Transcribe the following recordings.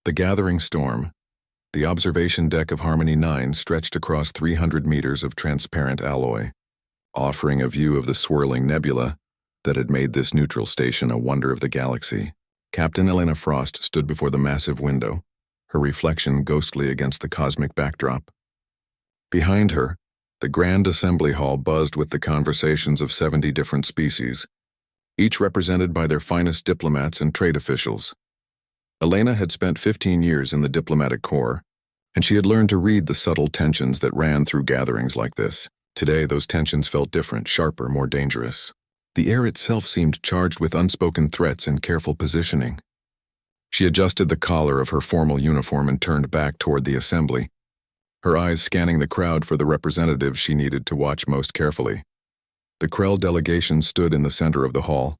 The gathering storm. The observation deck of Harmony 9 stretched across 300 meters of transparent alloy, offering a view of the swirling nebula that had made this neutral station a wonder of the galaxy. Captain Elena Frost stood before the massive window, her reflection ghostly against the cosmic backdrop. Behind her, the Grand Assembly Hall buzzed with the conversations of 70 different species, each represented by their finest diplomats and trade officials. Elena had spent 15 years in the diplomatic corps, and she had learned to read the subtle tensions that ran through gatherings like this. Today, those tensions felt different, sharper, more dangerous. The air itself seemed charged with unspoken threats and careful positioning. She adjusted the collar of her formal uniform and turned back toward the assembly, her eyes scanning the crowd for the representatives she needed to watch most carefully. The Krell delegation stood in the center of the hall,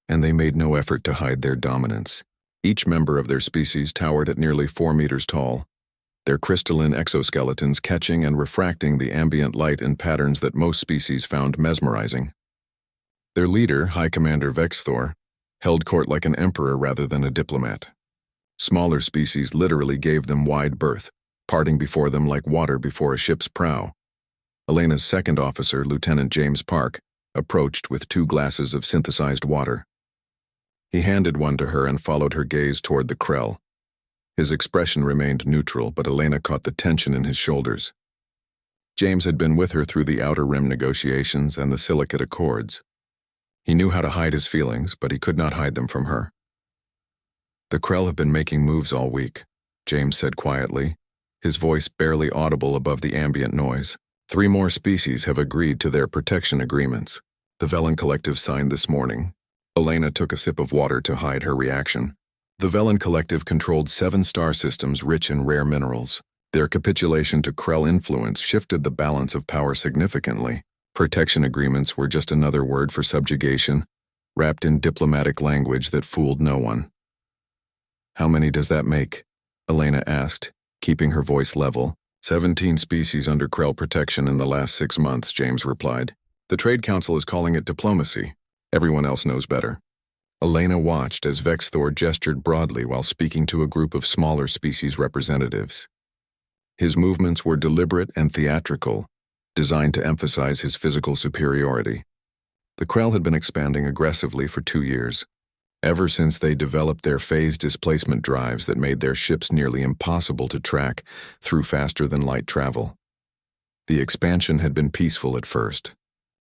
and they made no effort to hide their dominance. Each member of their species towered at nearly 4 meters tall, their crystalline exoskeletons catching and refracting the ambient light in patterns that most species found mesmerizing. Their leader, High Commander Vexthor, held court like an emperor rather than a diplomat. Smaller species literally gave them wide berth, parting before them like water before a ship's prow. Elena's second officer, Lieutenant James Park, approached with 2 glasses of synthesized water. He handed one to her and followed her gaze toward the Krell. His expression remained neutral, but Elena caught the tension in his shoulders. James had been with her through the Outer Rim negotiations and the Silicate Accords. He knew how to hide his feelings, but he could not hide them from her. The Krell have been making moves all week, James said quietly, his voice barely audible above the ambient noise. 3 more species have agreed to their protection agreements. The Velen Collective signed this morning. Elena took a sip of water to hide her reaction. The Velen Collective controlled 7 star systems rich in rare minerals. Their capitulation to Krell influence shifted the balance of power significantly. Protection agreements were just another word for subjugation, wrapped in diplomatic language that fooled no one. How many does that make? Elena asked, keeping her voice level. 17 species under Krell protection in the last 6 months, James replied. The Trade Council is calling it diplomacy. Everyone else knows better. Elena watched as Vexthor gestured broadly while speaking to a group of smaller species representatives. His movements were deliberate and theatrical, designed to emphasize his physical superiority. The Krell had been expanding aggressively for 2 years, ever since they developed their phase displacement drives that made their ships nearly impossible to track through faster-than-light travel. The expansion had been peaceful at first,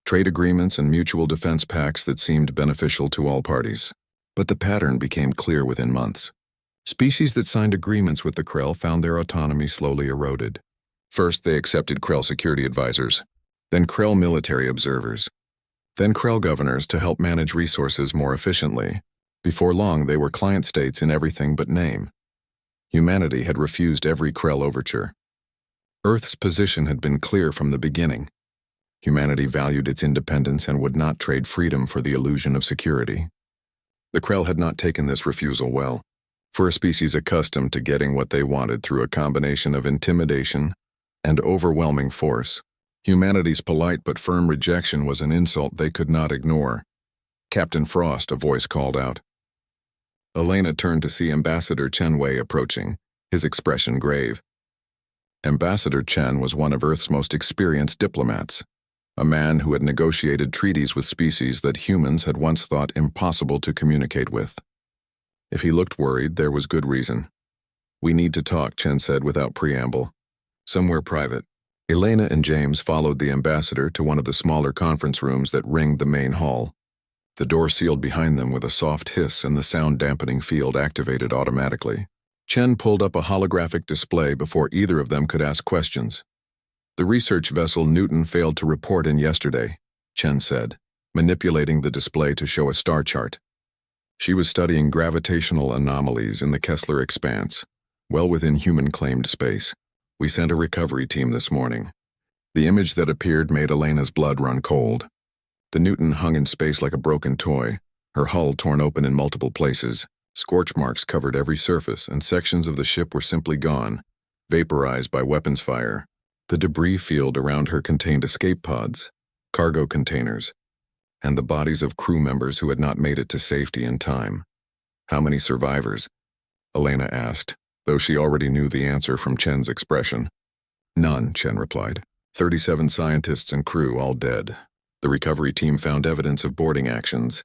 trade agreements and mutual defense pacts that seemed beneficial to all parties. But the pattern became clear within months. Species that signed agreements with the Krell found their autonomy slowly eroded. First, they accepted Krell security advisors, then Krell military observers, then Krell governors to help manage resources more efficiently. Before long, they were client states in everything but name. Humanity had refused every Krell overture. Earth's position had been clear from the beginning. Humanity valued its independence and would not trade freedom for the illusion of security. The Krell had not taken this refusal well. For a species accustomed to getting what they wanted through a combination of intimidation and overwhelming force, humanity's polite but firm rejection was an insult they could not ignore. Captain Frost, a voice called out. Elena turned to see Ambassador Chen Wei approaching, his expression grave. Ambassador Chen was one of Earth's most experienced diplomats, a man who had negotiated treaties with species that humans had once thought impossible to communicate with. If he looked worried, there was good reason. "We need to talk," Chen said without preamble. "Somewhere private." Elena and James followed the ambassador to one of the smaller conference rooms that ringed the main hall. The door sealed behind them with a soft hiss and the sound-dampening field activated automatically. Chen pulled up a holographic display before either of them could ask questions. "The research vessel Newton failed to report in yesterday," Chen said, manipulating the display to show a star chart. "She was studying gravitational anomalies in the Kessler expanse, well within human-claimed space. We sent a recovery team this morning." The image that appeared made Elena's blood run cold. The Newton hung in space like a broken toy, her hull torn open in multiple places. Scorch marks covered every surface, and sections of the ship were simply gone, vaporized by weapons fire. The debris field around her contained escape pods, cargo containers, and the bodies of crew members who had not made it to safety in time. "How many survivors?" Elena asked, though she already knew the answer from Chen's expression. None, Chen replied. 37 scientists and crew all dead. The recovery team found evidence of boarding actions.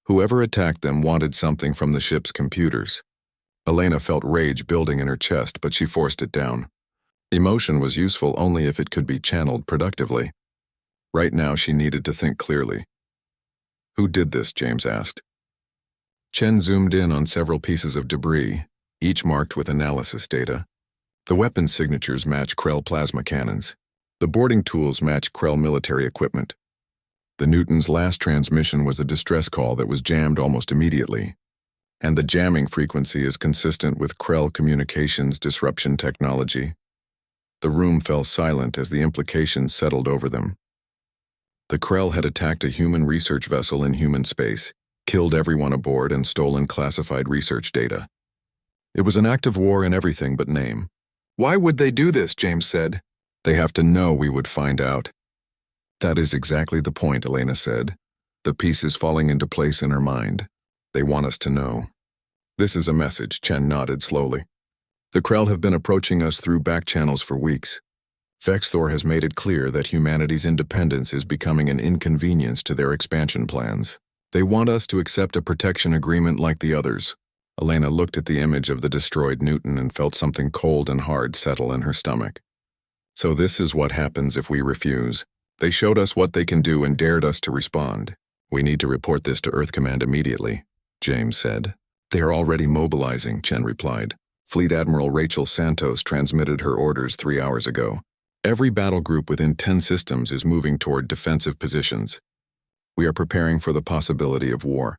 Whoever attacked them wanted something from the ship's computers. Elena felt rage building in her chest, but she forced it down. Emotion was useful only if it could be channeled productively. Right now she needed to think clearly. Who did this? James asked. Chen zoomed in on several pieces of debris, each marked with analysis data. The weapons signatures match Krell plasma cannons. The boarding tools match Krell military equipment. The Newton's last transmission was a distress call that was jammed almost immediately, and the jamming frequency is consistent with Krell communications disruption technology. The room fell silent as the implications settled over them. The Krell had attacked a human research vessel in human space, killed everyone aboard, and stolen classified research data. It was an act of war in everything but name. Why would they do this? James said. They have to know we would find out. That is exactly the point, Elena said, the pieces falling into place in her mind. They want us to know. This is a message, Chen nodded slowly. The Krell have been approaching us through back channels for weeks. Vexthor has made it clear that humanity's independence is becoming an inconvenience to their expansion plans. They want us to accept a protection agreement like the others. Elena looked at the image of the destroyed Newton and felt something cold and hard settle in her stomach. So this is what happens if we refuse. They showed us what they can do and dared us to respond. We need to report this to Earth Command immediately, James said. They are already mobilizing, Chen replied. Fleet Admiral Rachel Santos transmitted her orders 3 hours ago. Every battle group within 10 systems is moving toward defensive positions. We are preparing for the possibility of war.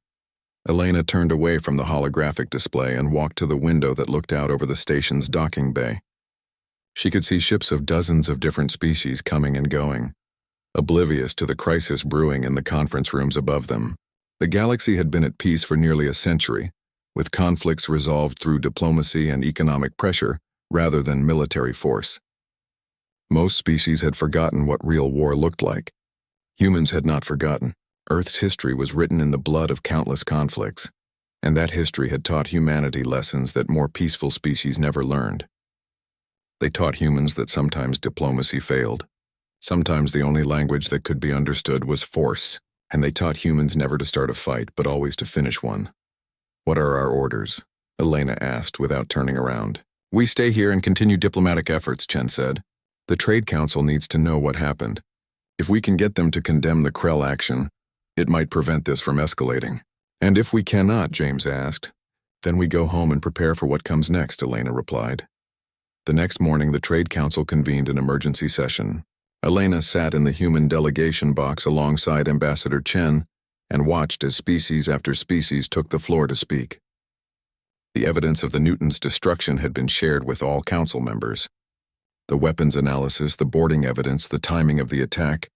Elena turned away from the holographic display and walked to the window that looked out over the station's docking bay. She could see ships of dozens of different species coming and going, oblivious to the crisis brewing in the conference rooms above them. The galaxy had been at peace for nearly a century, with conflicts resolved through diplomacy and economic pressure rather than military force. Most species had forgotten what real war looked like. Humans had not forgotten. Earth's history was written in the blood of countless conflicts, and that history had taught humanity lessons that more peaceful species never learned. They taught humans that sometimes diplomacy failed. Sometimes the only language that could be understood was force, and they taught humans never to start a fight, but always to finish one. What are our orders? Elena asked without turning around. We stay here and continue diplomatic efforts, Chen said. The Trade Council needs to know what happened. If we can get them to condemn the Krell action, it might prevent this from escalating. And if we cannot, James asked, then we go home and prepare for what comes next, Elena replied. The next morning, the Trade Council convened an emergency session. Elena sat in the human delegation box alongside Ambassador Chen and watched as species after species took the floor to speak. The evidence of the Newton's destruction had been shared with all council members. The weapons analysis, the boarding evidence, the timing of the attack,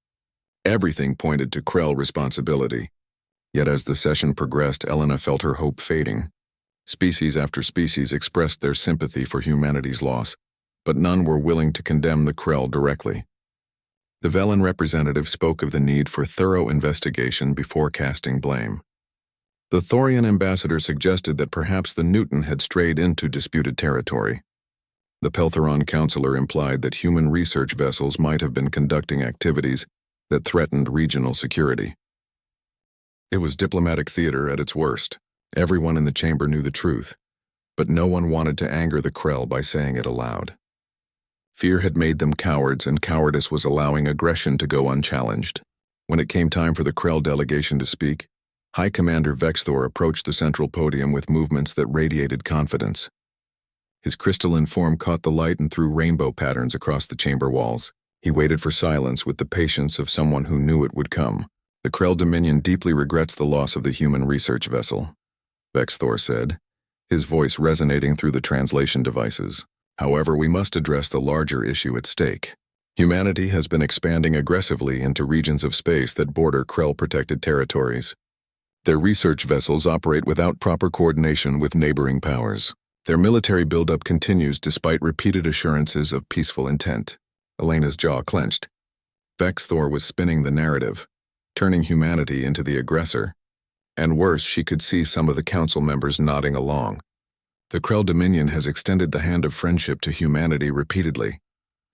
everything pointed to Krell responsibility. Yet as the session progressed, Elena felt her hope fading. Species after species expressed their sympathy for humanity's loss, but none were willing to condemn the Krell directly. The Velen representative spoke of the need for thorough investigation before casting blame. The Thorian ambassador suggested that perhaps the Newton had strayed into disputed territory. The Peltheron counselor implied that human research vessels might have been conducting activities that threatened regional security. It was diplomatic theater at its worst. Everyone in the chamber knew the truth, but no one wanted to anger the Krell by saying it aloud. Fear had made them cowards, and cowardice was allowing aggression to go unchallenged. When it came time for the Krell delegation to speak, High Commander Vexthor approached the central podium with movements that radiated confidence. His crystalline form caught the light and threw rainbow patterns across the chamber walls. He waited for silence with the patience of someone who knew it would come. The Krell Dominion deeply regrets the loss of the human research vessel, Vexthor said, his voice resonating through the translation devices. However, we must address the larger issue at stake. Humanity has been expanding aggressively into regions of space that border Krell-protected territories. Their research vessels operate without proper coordination with neighboring powers. Their military buildup continues despite repeated assurances of peaceful intent. Elena's jaw clenched. Vexthor was spinning the narrative, turning humanity into the aggressor. And worse, she could see some of the council members nodding along. The Krell Dominion has extended the hand of friendship to humanity repeatedly.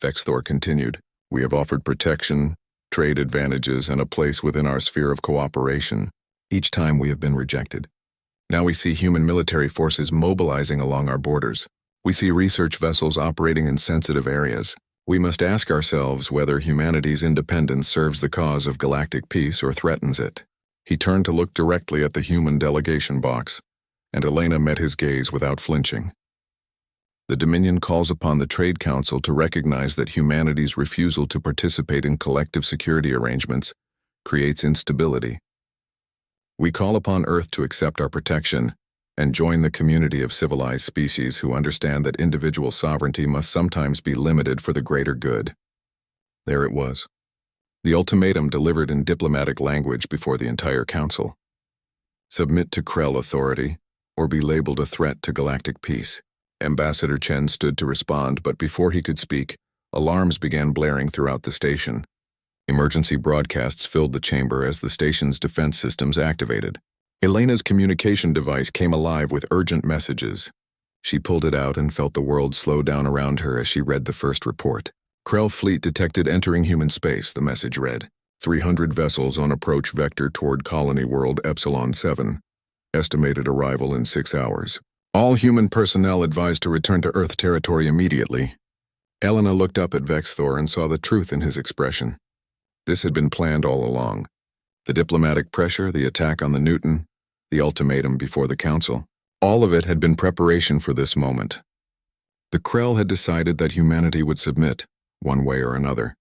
Vexthor continued. We have offered protection, trade advantages, and a place within our sphere of cooperation. Each time we have been rejected. Now we see human military forces mobilizing along our borders. We see research vessels operating in sensitive areas. We must ask ourselves whether humanity's independence serves the cause of galactic peace or threatens it. He turned to look directly at the human delegation box, and Elena met his gaze without flinching. The Dominion calls upon the Trade Council to recognize that humanity's refusal to participate in collective security arrangements creates instability. We call upon Earth to accept our protection and join the community of civilized species who understand that individual sovereignty must sometimes be limited for the greater good. There it was. The ultimatum delivered in diplomatic language before the entire council. Submit to Krell authority, or be labeled a threat to galactic peace. Ambassador Chen stood to respond, but before he could speak, alarms began blaring throughout the station. Emergency broadcasts filled the chamber as the station's defense systems activated. Elena's communication device came alive with urgent messages. She pulled it out and felt the world slow down around her as she read the first report. Krell fleet detected entering human space, the message read. 300 vessels on approach vector toward colony world Epsilon 7. Estimated arrival in 6 hours. All human personnel advised to return to Earth territory immediately. Elena looked up at Vexthor and saw the truth in his expression. This had been planned all along. The diplomatic pressure, the attack on the Newton, the ultimatum before the council. All of it had been preparation for this moment. The Krell had decided that humanity would submit, one way or another.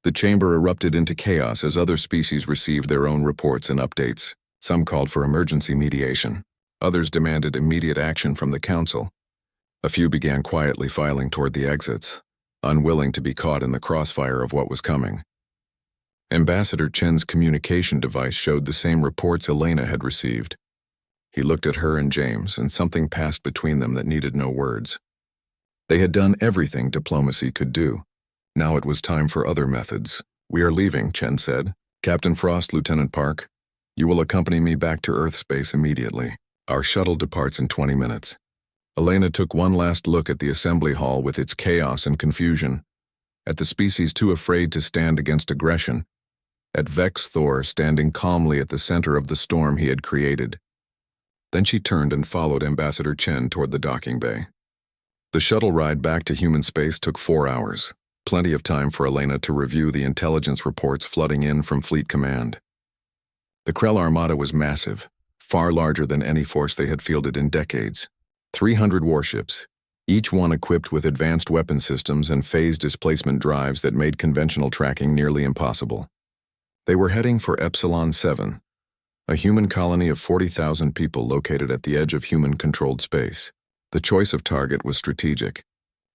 The chamber erupted into chaos as other species received their own reports and updates. Some called for emergency mediation. Others demanded immediate action from the council. A few began quietly filing toward the exits, unwilling to be caught in the crossfire of what was coming. Ambassador Chen's communication device showed the same reports Elena had received. He looked at her and James, and something passed between them that needed no words. They had done everything diplomacy could do. Now it was time for other methods. We are leaving, Chen said. Captain Frost, Lieutenant Park, you will accompany me back to Earth space immediately. Our shuttle departs in 20 minutes. Elena took one last look at the assembly hall with its chaos and confusion, at the species too afraid to stand against aggression, at Vexthor standing calmly at the center of the storm he had created. Then she turned and followed Ambassador Chen toward the docking bay. The shuttle ride back to human space took 4 hours, plenty of time for Elena to review the intelligence reports flooding in from Fleet Command. The Krell Armada was massive, far larger than any force they had fielded in decades. 300 warships, each one equipped with advanced weapon systems and phase displacement drives that made conventional tracking nearly impossible. They were heading for Epsilon 7, a human colony of 40,000 people located at the edge of human-controlled space. The choice of target was strategic.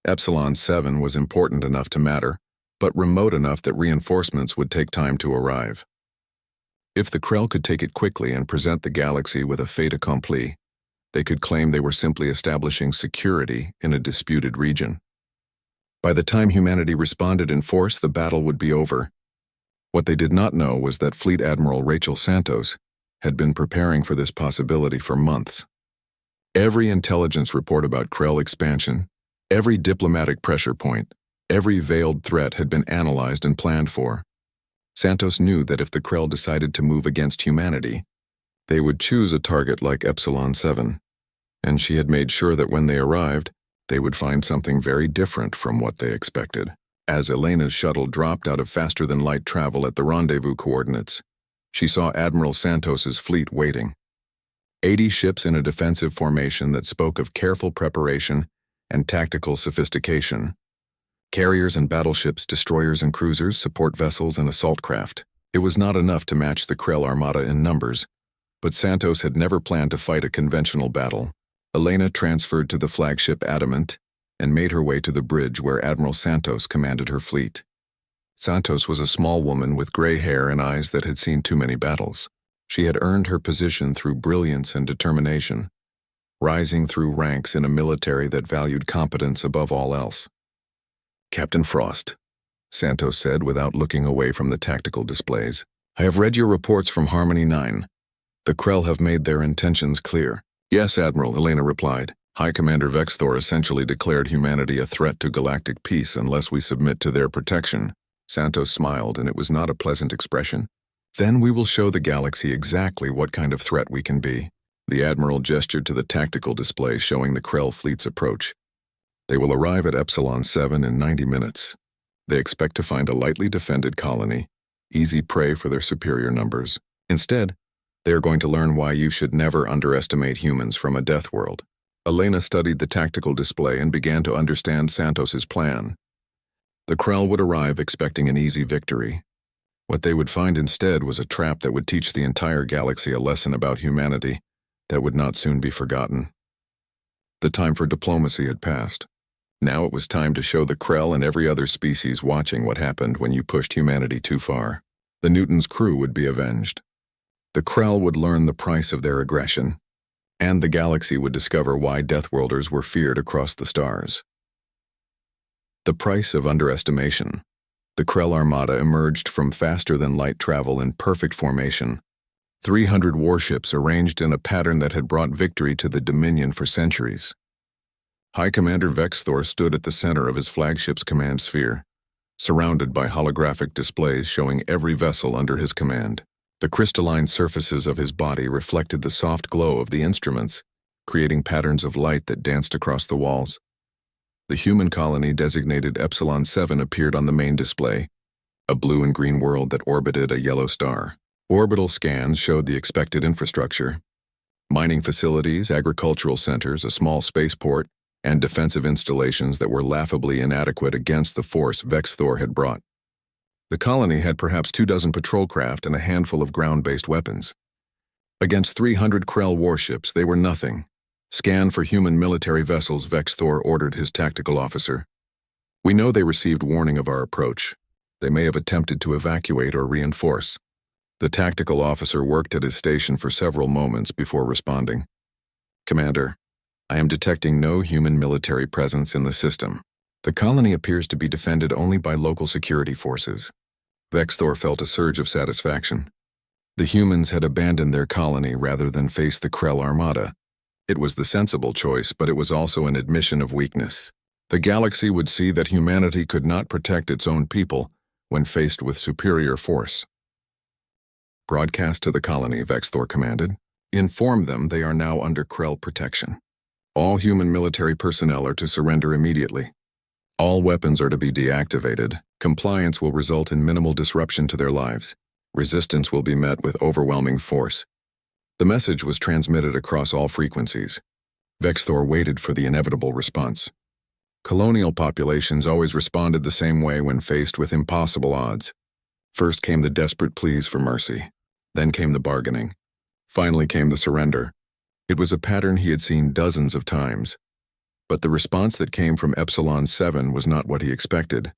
Epsilon 7 was important enough to matter, but remote enough that reinforcements would take time to arrive. If the Krell could take it quickly and present the galaxy with a fait accompli, they could claim they were simply establishing security in a disputed region. By the time humanity responded in force, the battle would be over. What they did not know was that Fleet Admiral Rachel Santos had been preparing for this possibility for months. Every intelligence report about Krell expansion, every diplomatic pressure point, every veiled threat had been analyzed and planned for. Santos knew that if the Krell decided to move against humanity, they would choose a target like Epsilon 7, and she had made sure that when they arrived, they would find something very different from what they expected. As Elena's shuttle dropped out of faster-than-light travel at the rendezvous coordinates, she saw Admiral Santos's fleet waiting. 80 ships in a defensive formation that spoke of careful preparation and tactical sophistication. Carriers and battleships, destroyers and cruisers, support vessels and assault craft. It was not enough to match the Krell Armada in numbers, but Santos had never planned to fight a conventional battle. Elena transferred to the flagship Adamant and made her way to the bridge where Admiral Santos commanded her fleet. Santos was a small woman with gray hair and eyes that had seen too many battles. She had earned her position through brilliance and determination, rising through ranks in a military that valued competence above all else. Captain Frost, Santos said without looking away from the tactical displays, I have read your reports from Harmony 9. The Krell have made their intentions clear. Yes, Admiral, Elena replied. High Commander Vexthor essentially declared humanity a threat to galactic peace unless we submit to their protection. Santos smiled, and it was not a pleasant expression. Then we will show the galaxy exactly what kind of threat we can be. The Admiral gestured to the tactical display showing the Krell fleet's approach. They will arrive at Epsilon 7 in 90 minutes. They expect to find a lightly defended colony, easy prey for their superior numbers. Instead, they are going to learn why you should never underestimate humans from a death world. Elena studied the tactical display and began to understand Santos's plan. The Krell would arrive expecting an easy victory. What they would find instead was a trap that would teach the entire galaxy a lesson about humanity that would not soon be forgotten. The time for diplomacy had passed. Now it was time to show the Krell and every other species watching what happened when you pushed humanity too far. The Newton's crew would be avenged. The Krell would learn the price of their aggression, and the galaxy would discover why Deathworlders were feared across the stars. The price of underestimation. The Krell Armada emerged from faster-than-light travel in perfect formation. 300 warships arranged in a pattern that had brought victory to the Dominion for centuries. High Commander Vexthor stood at the center of his flagship's command sphere, surrounded by holographic displays showing every vessel under his command. The crystalline surfaces of his body reflected the soft glow of the instruments, creating patterns of light that danced across the walls. The human colony designated Epsilon 7 appeared on the main display, a blue and green world that orbited a yellow star. Orbital scans showed the expected infrastructure: mining facilities, agricultural centers, a small spaceport, and defensive installations that were laughably inadequate against the force Vexthor had brought. The colony had perhaps 24 patrol craft and a handful of ground-based weapons. Against 300 Krell warships, they were nothing. Scan for human military vessels, Vexthor ordered his tactical officer. We know they received warning of our approach. They may have attempted to evacuate or reinforce. The tactical officer worked at his station for several moments before responding. Commander, I am detecting no human military presence in the system. The colony appears to be defended only by local security forces. Vexthor felt a surge of satisfaction. The humans had abandoned their colony rather than face the Krell Armada. It was the sensible choice, but it was also an admission of weakness. The galaxy would see that humanity could not protect its own people when faced with superior force. Broadcast to the colony, Vexthor commanded. Inform them they are now under Krell protection. All human military personnel are to surrender immediately. All weapons are to be deactivated. Compliance will result in minimal disruption to their lives. Resistance will be met with overwhelming force. The message was transmitted across all frequencies. Vexthor waited for the inevitable response. Colonial populations always responded the same way when faced with impossible odds. First came the desperate pleas for mercy. Then came the bargaining. Finally came the surrender. It was a pattern he had seen dozens of times. But the response that came from Epsilon 7 was not what he expected.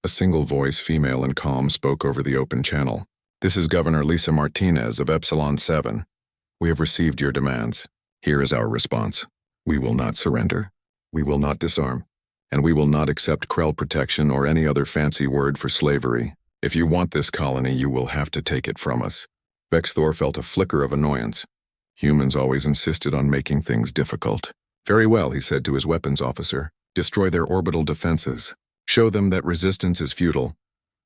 A single voice, female and calm, spoke over the open channel. This is Governor Lisa Martinez of Epsilon 7. We have received your demands. Here is our response. We will not surrender. We will not disarm. And we will not accept Krell protection or any other fancy word for slavery. If you want this colony, you will have to take it from us. Vexthor felt a flicker of annoyance. Humans always insisted on making things difficult. Very well, he said to his weapons officer. Destroy their orbital defenses. Show them that resistance is futile.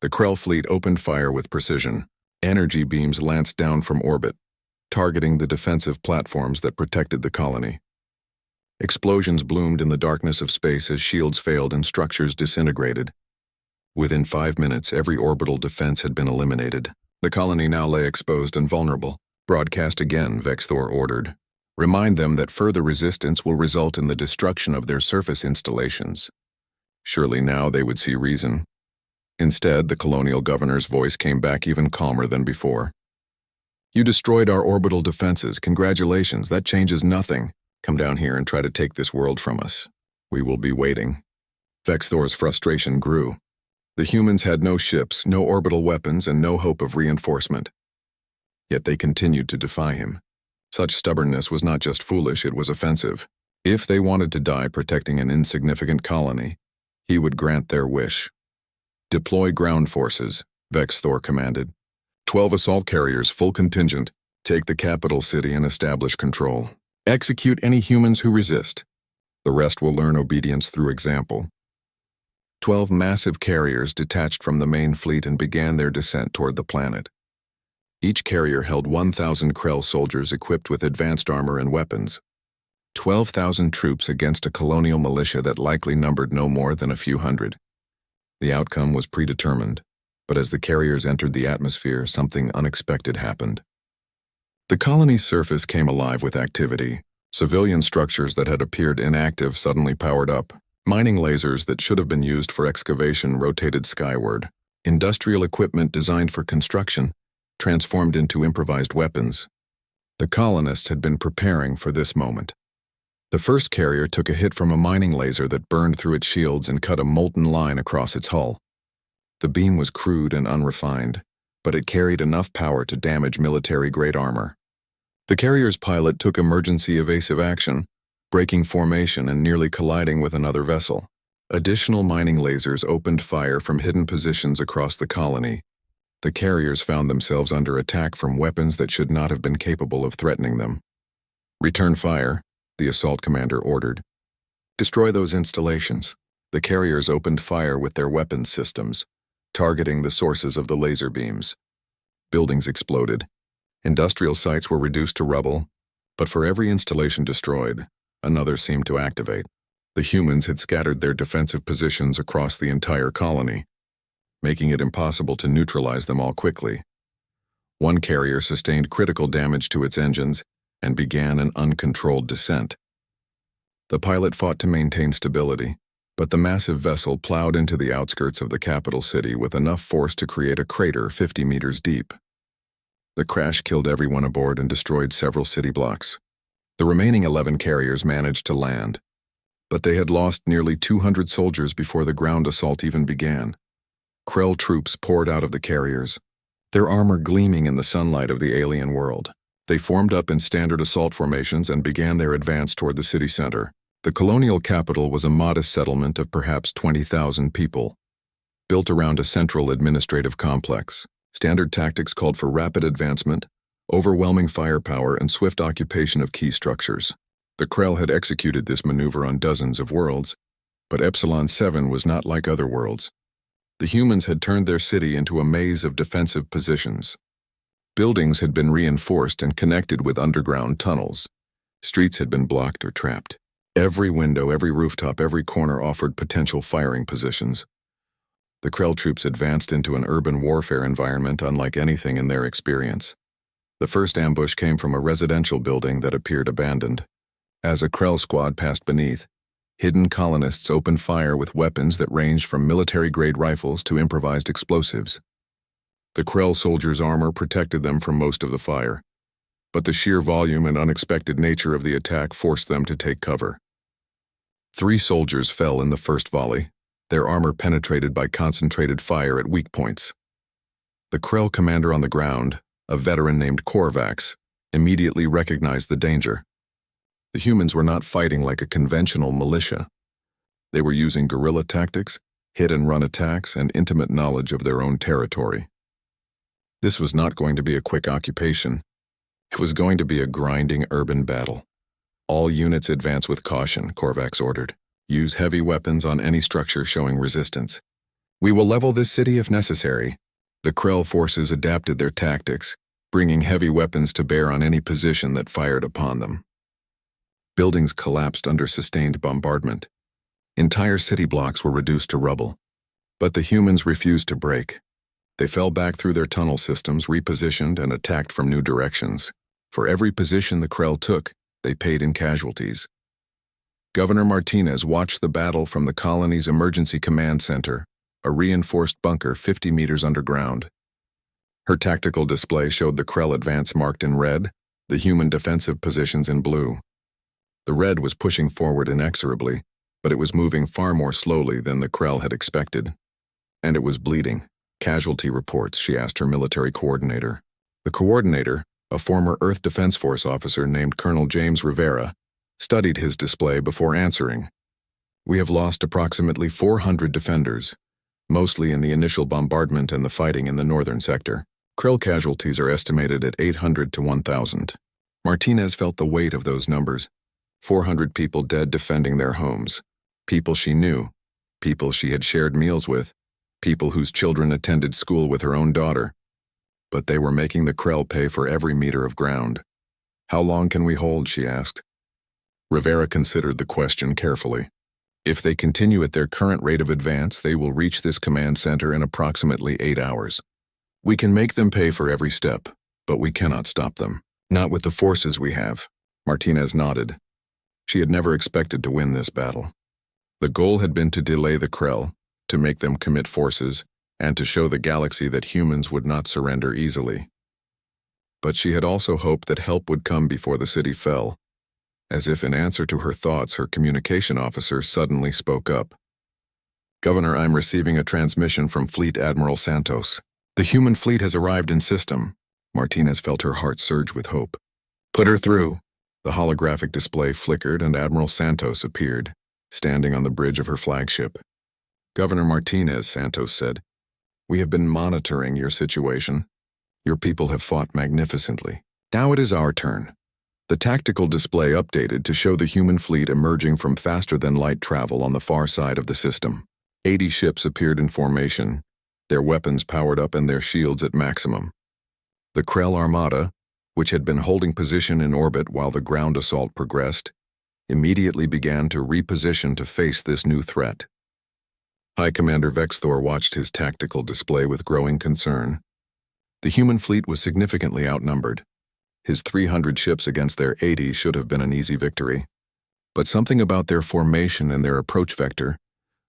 The Krell fleet opened fire with precision. Energy beams lanced down from orbit, targeting the defensive platforms that protected the colony. Explosions bloomed in the darkness of space as shields failed and structures disintegrated. Within 5 minutes, every orbital defense had been eliminated. The colony now lay exposed and vulnerable. Broadcast again, Vexthor ordered. Remind them that further resistance will result in the destruction of their surface installations. Surely now they would see reason. Instead, the colonial governor's voice came back even calmer than before. You destroyed our orbital defenses. Congratulations, that changes nothing. Come down here and try to take this world from us. We will be waiting. Vexthor's frustration grew. The humans had no ships, no orbital weapons, and no hope of reinforcement. Yet they continued to defy him. Such stubbornness was not just foolish, it was offensive. If they wanted to die protecting an insignificant colony, he would grant their wish. Deploy ground forces, Vexthor commanded. 12 assault carriers, full contingent. Take the capital city and establish control. Execute any humans who resist. The rest will learn obedience through example. 12 massive carriers detached from the main fleet and began their descent toward the planet. Each carrier held 1,000 Krell soldiers equipped with advanced armor and weapons. 12,000 troops against a colonial militia that likely numbered no more than a few hundred. The outcome was predetermined, but as the carriers entered the atmosphere, something unexpected happened. The colony's surface came alive with activity. Civilian structures that had appeared inactive suddenly powered up. Mining lasers that should have been used for excavation rotated skyward. Industrial equipment designed for construction transformed into improvised weapons. The colonists had been preparing for this moment. The first carrier took a hit from a mining laser that burned through its shields and cut a molten line across its hull. The beam was crude and unrefined, but it carried enough power to damage military-grade armor. The carrier's pilot took emergency evasive action, breaking formation and nearly colliding with another vessel. Additional mining lasers opened fire from hidden positions across the colony. The carriers found themselves under attack from weapons that should not have been capable of threatening them. "Return fire," the assault commander ordered. "Destroy those installations." The carriers opened fire with their weapons systems, targeting the sources of the laser beams. Buildings exploded. Industrial sites were reduced to rubble, but for every installation destroyed, another seemed to activate. The humans had scattered their defensive positions across the entire colony, making it impossible to neutralize them all quickly. One carrier sustained critical damage to its engines and began an uncontrolled descent. The pilot fought to maintain stability, but the massive vessel plowed into the outskirts of the capital city with enough force to create a crater 50 meters deep. The crash killed everyone aboard and destroyed several city blocks. The remaining 11 carriers managed to land, but they had lost nearly 200 soldiers before the ground assault even began. Krell troops poured out of the carriers, their armor gleaming in the sunlight of the alien world. They formed up in standard assault formations and began their advance toward the city center. The colonial capital was a modest settlement of perhaps 20,000 people, built around a central administrative complex. Standard tactics called for rapid advancement, overwhelming firepower, and swift occupation of key structures. The Krell had executed this maneuver on dozens of worlds, but Epsilon 7 was not like other worlds. The humans had turned their city into a maze of defensive positions. Buildings had been reinforced and connected with underground tunnels. Streets had been blocked or trapped. Every window, every rooftop, every corner offered potential firing positions. The Krell troops advanced into an urban warfare environment unlike anything in their experience. The first ambush came from a residential building that appeared abandoned. As a Krell squad passed beneath, hidden colonists opened fire with weapons that ranged from military-grade rifles to improvised explosives. The Krell soldiers' armor protected them from most of the fire, but the sheer volume and unexpected nature of the attack forced them to take cover. 3 soldiers fell in the first volley, their armor penetrated by concentrated fire at weak points. The Krell commander on the ground, a veteran named Korvax, immediately recognized the danger. The humans were not fighting like a conventional militia. They were using guerrilla tactics, hit-and-run attacks, and intimate knowledge of their own territory. This was not going to be a quick occupation. It was going to be a grinding urban battle. "All units advance with caution," Korvax ordered. "Use heavy weapons on any structure showing resistance. We will level this city if necessary." The Krell forces adapted their tactics, bringing heavy weapons to bear on any position that fired upon them. Buildings collapsed under sustained bombardment. Entire city blocks were reduced to rubble. But the humans refused to break. They fell back through their tunnel systems, repositioned, and attacked from new directions. For every position the Krell took, they paid in casualties. Governor Martinez watched the battle from the colony's emergency command center, a reinforced bunker 50 meters underground. Her tactical display showed the Krell advance marked in red, the human defensive positions in blue. The red was pushing forward inexorably, but it was moving far more slowly than the Krell had expected. And it was bleeding. "Casualty reports," she asked her military coordinator. The coordinator, a former Earth Defense Force officer named Colonel James Rivera, studied his display before answering. "We have lost approximately 400 defenders, mostly in the initial bombardment and the fighting in the northern sector. Krell casualties are estimated at 800 to 1,000. Martinez felt the weight of those numbers. 400 people dead defending their homes. People she knew. People she had shared meals with. People whose children attended school with her own daughter. But they were making the Krell pay for every meter of ground. How long can we hold, she asked. Rivera considered the question carefully. If they continue at their current rate of advance, they will reach this command center in approximately 8 hours. We can make them pay for every step, but we cannot stop them. Not with the forces we have. Martinez nodded. She had never expected to win this battle. The goal had been to delay the Krell, to make them commit forces, and to show the galaxy that humans would not surrender easily. But she had also hoped that help would come before the city fell. As if in answer to her thoughts, her communication officer suddenly spoke up. Governor, I'm receiving a transmission from Fleet Admiral Santos. The human fleet has arrived in system. Martinez felt her heart surge with hope. Put her through. The holographic display flickered and Admiral Santos appeared, standing on the bridge of her flagship. Governor Martinez, Santos said, we have been monitoring your situation. Your people have fought magnificently. Now it is our turn. The tactical display updated to show the human fleet emerging from faster-than-light travel on the far side of the system. 80 ships appeared in formation, their weapons powered up and their shields at maximum. The Krell Armada, which had been holding position in orbit while the ground assault progressed, immediately began to reposition to face this new threat. High Commander Vexthor watched his tactical display with growing concern. The human fleet was significantly outnumbered. His 300 ships against their 80 should have been an easy victory. But something about their formation and their approach vector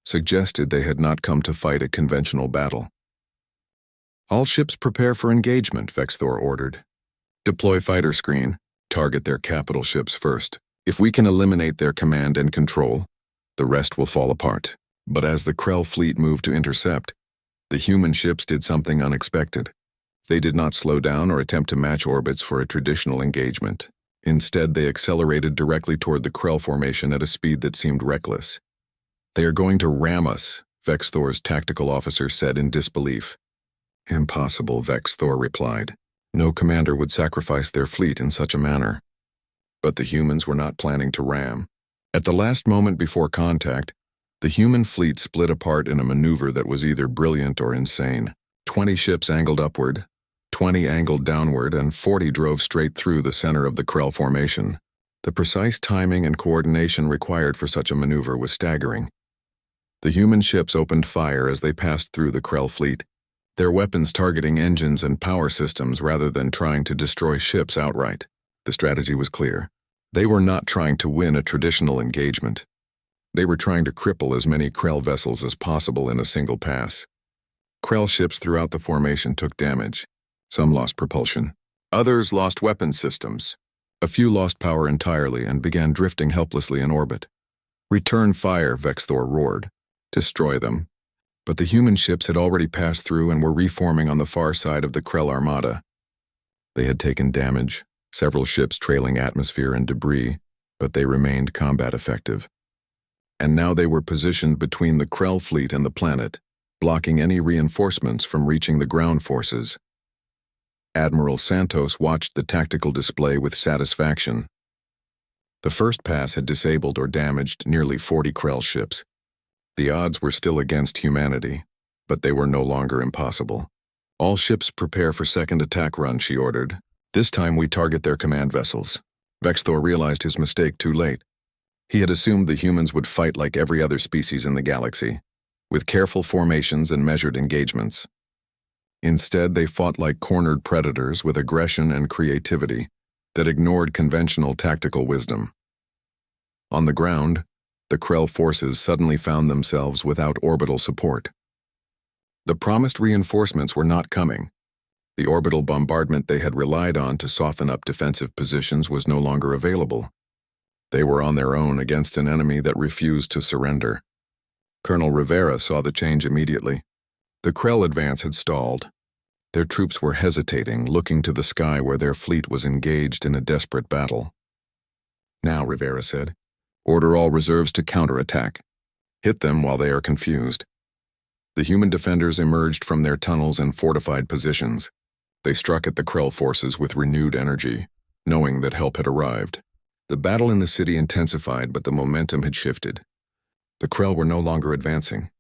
suggested they had not come to fight a conventional battle. All ships prepare for engagement, Vexthor ordered. Deploy fighter screen, target their capital ships first. If we can eliminate their command and control, the rest will fall apart. But as the Krell fleet moved to intercept, the human ships did something unexpected. They did not slow down or attempt to match orbits for a traditional engagement. Instead, they accelerated directly toward the Krell formation at a speed that seemed reckless. They are going to ram us, Vexthor's tactical officer said in disbelief. Impossible, Vexthor replied. No commander would sacrifice their fleet in such a manner. But the humans were not planning to ram. At the last moment before contact, the human fleet split apart in a maneuver that was either brilliant or insane. 20 ships angled upward, 20 angled downward, and 40 drove straight through the center of the Krell formation. The precise timing and coordination required for such a maneuver was staggering. The human ships opened fire as they passed through the Krell fleet, their weapons targeting engines and power systems rather than trying to destroy ships outright. The strategy was clear. They were not trying to win a traditional engagement. They were trying to cripple as many Krell vessels as possible in a single pass. Krell ships throughout the formation took damage. Some lost propulsion. Others lost weapon systems. A few lost power entirely and began drifting helplessly in orbit. Return fire, Vexthor roared. Destroy them. But the human ships had already passed through and were reforming on the far side of the Krell Armada. They had taken damage, several ships trailing atmosphere and debris, but they remained combat effective. And now they were positioned between the Krell fleet and the planet, blocking any reinforcements from reaching the ground forces. Admiral Santos watched the tactical display with satisfaction. The first pass had disabled or damaged nearly 40 Krell ships. The odds were still against humanity, but they were no longer impossible. All ships prepare for second attack run, she ordered. This time we target their command vessels. Vexthor realized his mistake too late. He had assumed the humans would fight like every other species in the galaxy, with careful formations and measured engagements. Instead, they fought like cornered predators with aggression and creativity that ignored conventional tactical wisdom. On the ground, the Krell forces suddenly found themselves without orbital support. The promised reinforcements were not coming. The orbital bombardment they had relied on to soften up defensive positions was no longer available. They were on their own against an enemy that refused to surrender. Colonel Rivera saw the change immediately. The Krell advance had stalled. Their troops were hesitating, looking to the sky where their fleet was engaged in a desperate battle. Now, Rivera said, order all reserves to counterattack. Hit them while they are confused. The human defenders emerged from their tunnels and fortified positions. They struck at the Krell forces with renewed energy, knowing that help had arrived. The battle in the city intensified, but the momentum had shifted. The Krell were no longer advancing.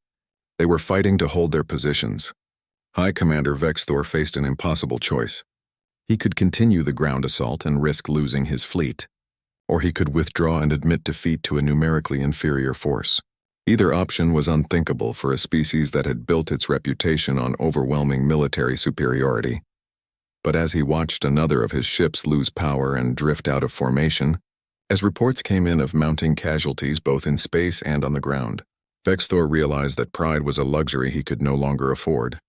They were fighting to hold their positions. High Commander Vexthor faced an impossible choice. He could continue the ground assault and risk losing his fleet, or he could withdraw and admit defeat to a numerically inferior force. Either option was unthinkable for a species that had built its reputation on overwhelming military superiority. But as he watched another of his ships lose power and drift out of formation, as reports came in of mounting casualties both in space and on the ground, Vexthor realized that pride was a luxury he could no longer afford.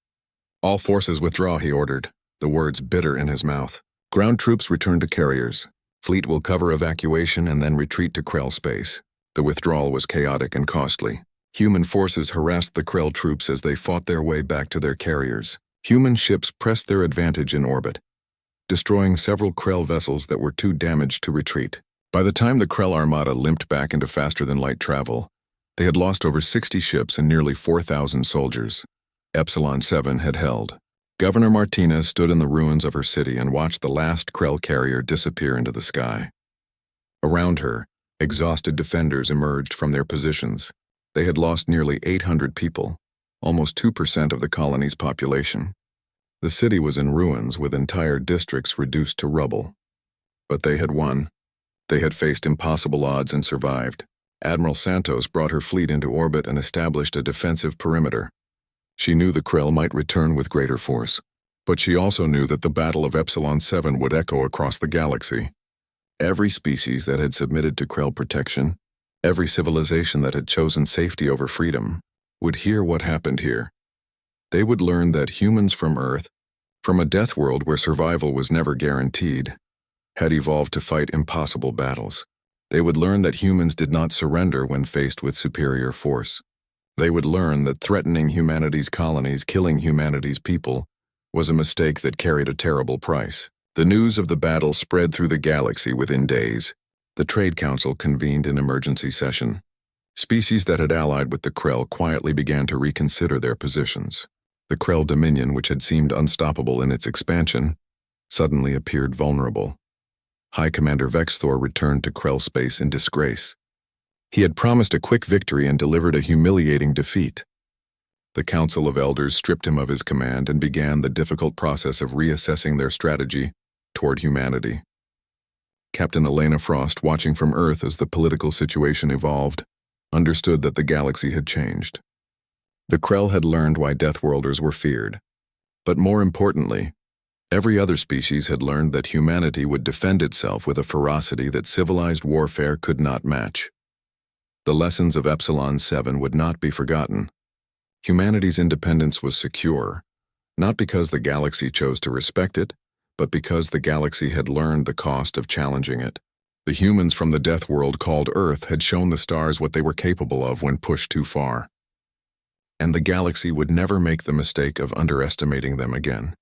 "All forces withdraw," he ordered, the words bitter in his mouth. "Ground troops return to carriers. Fleet will cover evacuation and then retreat to Krell space." The withdrawal was chaotic and costly. Human forces harassed the Krell troops as they fought their way back to their carriers. Human ships pressed their advantage in orbit, destroying several Krell vessels that were too damaged to retreat. By the time the Krell armada limped back into faster-than-light travel, they had lost over 60 ships and nearly 4,000 soldiers. Epsilon 7 had held. Governor Martina stood in the ruins of her city and watched the last Krell carrier disappear into the sky. Around her, exhausted defenders emerged from their positions. They had lost nearly 800 people, almost 2% of the colony's population. The city was in ruins, with entire districts reduced to rubble. But they had won. They had faced impossible odds and survived. Admiral Santos brought her fleet into orbit and established a defensive perimeter. She knew the Krell might return with greater force, but she also knew that the Battle of Epsilon 7 would echo across the galaxy. Every species that had submitted to Krell protection, every civilization that had chosen safety over freedom, would hear what happened here. They would learn that humans from Earth, from a death world where survival was never guaranteed, had evolved to fight impossible battles. They would learn that humans did not surrender when faced with superior force. They would learn that threatening humanity's colonies, killing humanity's people, was a mistake that carried a terrible price. The news of the battle spread through the galaxy within days. The Trade Council convened an emergency session. Species that had allied with the Krell quietly began to reconsider their positions. The Krell Dominion, which had seemed unstoppable in its expansion, suddenly appeared vulnerable. High Commander Vexthor returned to Krell space in disgrace. He had promised a quick victory and delivered a humiliating defeat. The Council of Elders stripped him of his command and began the difficult process of reassessing their strategy toward humanity. Captain Elena Frost, watching from Earth as the political situation evolved, understood that the galaxy had changed. The Krell had learned why Deathworlders were feared. But more importantly, every other species had learned that humanity would defend itself with a ferocity that civilized warfare could not match. The lessons of Epsilon 7 would not be forgotten. Humanity's independence was secure, not because the galaxy chose to respect it, but because the galaxy had learned the cost of challenging it. The humans from the death world called Earth had shown the stars what they were capable of when pushed too far. And the galaxy would never make the mistake of underestimating them again.